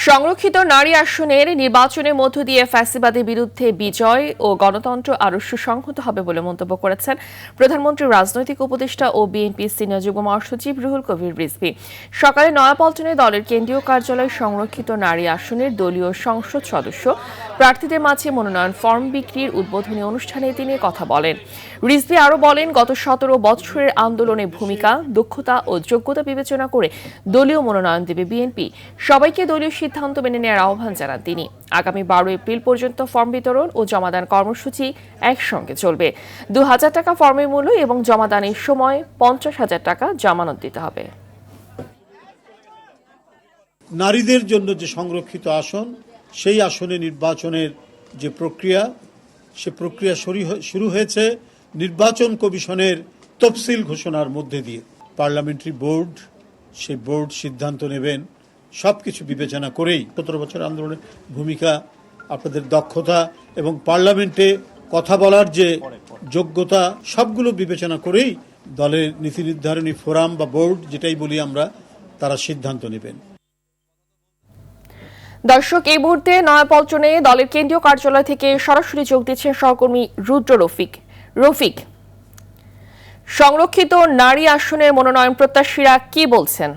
সংরক্ষিত নারী আসনের নির্বাচনের মধ্য দিয়ে ফ্যাসিবাদের বিরুদ্ধে বিজয় ও গণতন্ত্র আরও সুসংহত হবে বলে মন্তব্য করেছেন প্রধানমন্ত্রীর রাজনৈতিক উপদেষ্টা ও বিএনপির সিনিয়র যুগ্ম মহাসচিব রুহুল কবির রিজভী। সকালে নয়াপল্টনে দলের কেন্দ্রীয় কার্যালয়ে সংরক্ষিত নারী আসনের দলীয় সংসদ সদস্য প্রার্থীদের মাঝে মনোনয়ন ফর্ম বিক্রির উদ্বোধনী অনুষ্ঠানে তিনি কথা বলেন। রিজভী আরও বলেন, গত 17 বছরের আন্দোলনে ভূমিকা, দক্ষতা ও যোগ্যতা বিবেচনা করে দলীয় মনোনয়ন দেবে বিএনপি। সবাইকে দলীয় সিদ্ধান্ত মেনে নেওয়ার আহ্বান জানান তিনি। আগামী 12 এপ্রিল পর্যন্ত ফর্ম বিতরণ ও জমাদান কর্মসূচি একসঙ্গে চলবে। 2,000 টাকা ফর্মের মূল্য এবং জমাদানের সময় 50,000 টাকা জামানত দিতে হবে। নারীদের জন্য যে সংরক্ষিত আসন, সেই আসনে নির্বাচনের যে প্রক্রিয়া, সে প্রক্রিয়া শুরু হয়েছে নির্বাচন কমিশনের তফসিল ঘোষণার মধ্যে দিয়ে। পার্লামেন্টারি বোর্ড, সেই বোর্ড সিদ্ধান্ত নেবেন সবকিছু বিবেচনা করেই। 17 বছর আন্দোলনের ভূমিকা, আপনাদের দক্ষতা এবং পার্লামেন্টে কথা বলার যে যোগ্যতা, সবগুলো বিবেচনা করেই দলের নীতি নির্ধারণী ফোরাম বা বোর্ড, যেটাই বলি আমরা, তারা সিদ্ধান্ত নেবেন। দর্শক, এই মুহূর্তে নয়াপল্টনে দলের কেন্দ্রীয় কার্যালয় থেকে সরাসরি যোগ দিচ্ছেন সহকর্মী রুদ্র রফিক। সংরক্ষিত নারী আসনের মনোনয়ন প্রত্যাশীরা কি বলছেন?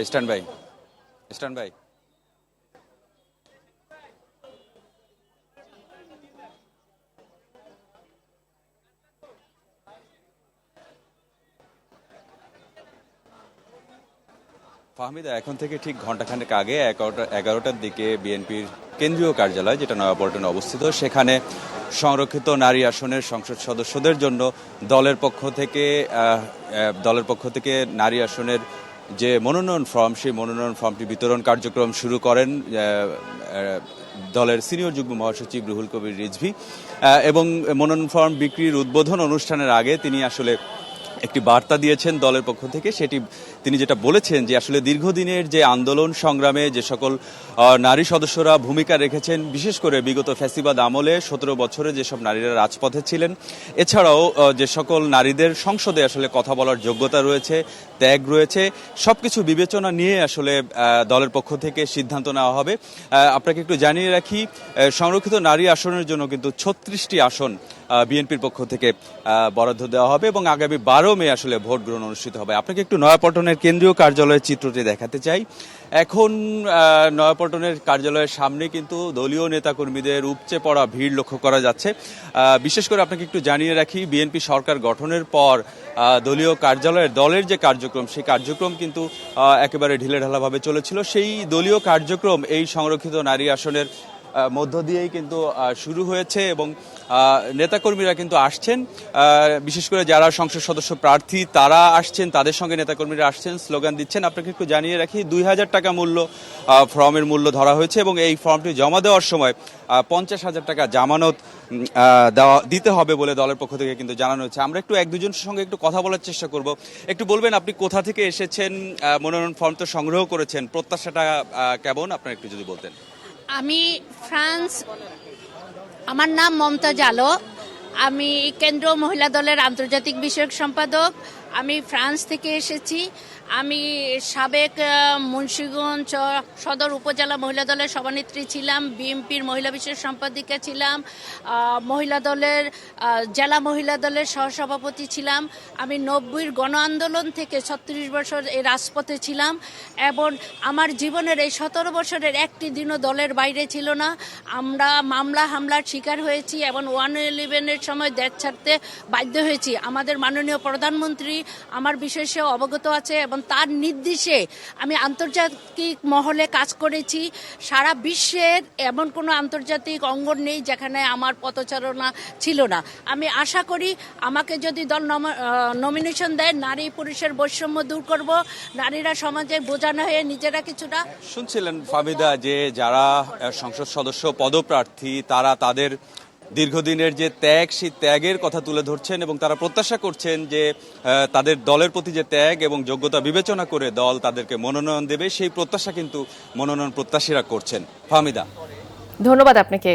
Stand by. ফাহমিদা, এখন থেকে ঠিক ঘণ্টাখানেক আগে 11টার দিকে বিএনপির কেন্দ্রীয় কার্যালয়, যেটা নয়াপল্টনে অবস্থিত, সেখানে সংরক্ষিত নারী আসনের সংসদ সদস্যদের জন্য দলের পক্ষ থেকে নারী আসনের যে মনোনয়ন ফর্ম, সেই মনোনয়ন ফর্মটি বিতরণ কার্যক্রম শুরু করেন দলের সিনিয়র যুগ্ম মহাসচিব রুহুল কবির রিজভী। এবং মনোনয়ন ফর্ম বিক্রির উদ্বোধন অনুষ্ঠানের আগে তিনি আসলে একটি বার্তা দিয়েছেন দলের পক্ষ থেকে। সেটি তিনি যেটা বলেছেন যে আসলে দীর্ঘদিনের যে আন্দোলন সংগ্রামে যে সকল নারী সদস্যরা ভূমিকা রেখেছেন, বিশেষ করে বিগত ফ্যাসিবাদ আমলে 17 বছরে যেসব নারীরা রাজপথে ছিলেন, এছাড়াও যে সকল নারীদের সংসদে আসলে কথা বলার যোগ্যতা রয়েছে, ত্যাগ রয়েছে, সবকিছু বিবেচনা নিয়ে আসলে দলের পক্ষ থেকে সিদ্ধান্ত নেওয়া হবে। আপনাকে একটু জানিয়ে রাখি, সংরক্ষিত নারী আসনের জন্য কিন্তু 36টি আসন বিএনপির পক্ষ থেকে বরাদ্দ দেওয়া হবে এবং আগামী 12 মে আসলে ভোট গ্রহণ অনুষ্ঠিত হবে। আপনাকে একটু নয়াপল্টনের কেন্দ্রীয় কার্যালয়ের চিত্রটি দেখাতে চাই। এখন নয়াপল্টনের কার্যালয়ের সামনে কিন্তু দলীয় নেতাকর্মীদের উপচে পড়া ভিড় লক্ষ্য করা যাচ্ছে। বিশেষ করে আপনাকে একটু জানিয়ে রাখি, বিএনপি সরকার গঠনের পর দলীয় কার্যালয়ের দলের যে কার্যক্রম, সেই কার্যক্রম কিন্তু একেবারে ঢিলেঢালাভাবে চলেছিল। সেই দলীয় কার্যক্রম এই সংরক্ষিত নারী আসনের মধ্য দিয়েই কিন্তু শুরু হয়েছে এবং নেতাকর্মীরা কিন্তু আসছেন। বিশেষ করে যারা সংসদ সদস্য প্রার্থী, তারা আসছেন, তাদের সঙ্গে নেতাকর্মীরা আসছেন, স্লোগান দিচ্ছেন। আপনাকে একটু জানিয়ে রাখি, 2,000 টাকা মূল্য ফর্মের মূল্য ধরা হয়েছে এবং এই ফর্মটি জমা দেওয়ার সময় 50,000 টাকা জামানত দিতে হবে বলে দলের পক্ষ থেকে কিন্তু জানানো হয়েছে। আমরা একটু এক দুজনের সঙ্গে একটু কথা বলার চেষ্টা করব। একটু বলবেন, আপনি কোথা থেকে এসেছেন, মনোনয়ন ফর্ম তো সংগ্রহ করেছেন, প্রত্যাশাটা কেমন, আপনার একটু যদি বলতেন। আমি ফ্রান্স, আমার নাম মমতাজ আলো, আমি কেন্দ্রীয় মহিলা দলের আন্তর্জাতিক বিষয়ক সম্পাদক। আমি ফ্রান্স থেকে এসেছি। আমি সাবেক মুন্সিগঞ্জ সদর উপজেলা মহিলা দলের সভানেত্রী ছিলাম, বিএনপির মহিলা বিষয়ক সম্পাদিকা ছিলাম, মহিলা দলের জেলা মহিলা দলের সহসভাপতি ছিলাম। আমি 90-র গণ আন্দোলন থেকে 36 বছর এই রাজপথে ছিলাম এবং আমার জীবনের এই 17 বছরের একটি দিনও দলের বাইরে ছিল না। আমরা মামলা হামলার শিকার হয়েছি এবং 111-এর সময় দেশ ছাড়তে বাধ্য হয়েছি। আমাদের মাননীয় প্রধানমন্ত্রী আমার বিষয়ে সে অবগত আছে এবং তার নির্দেশে আমি আন্তর্জাতিক মহলে কাজ করেছি। সারা বিশ্বের এমন কোনো আন্তর্জাতিক অঙ্গন নেই যেখানে আমার পদচারণা ছিল না। আমি আশা করি আমাকে যদি দল নমিনেশন দেয়, নারী পুরুষের বৈষম্য দূর করব, নারীরা সমাজে বোঝানো হয়ে নিজেরা কিছুটা। শুনছিলেন ফাহমিদা, যে যারা সংসদ সদস্য পদপ্রার্থী, তারা তাদের দীর্ঘদিনের যে ত্যাগ, সেই ত্যাগের কথা তুলে ধরছেন এবং তারা প্রত্যাশা করছেন যে তাদের দলের প্রতি যে ত্যাগ এবং যোগ্যতা বিবেচনা করে দল তাদেরকে মনোনয়ন দেবে, সেই প্রত্যাশা কিন্তু মনোনয়ন প্রত্যাশীরা করছেন। ফাহমিদা, ধন্যবাদ আপনাকে।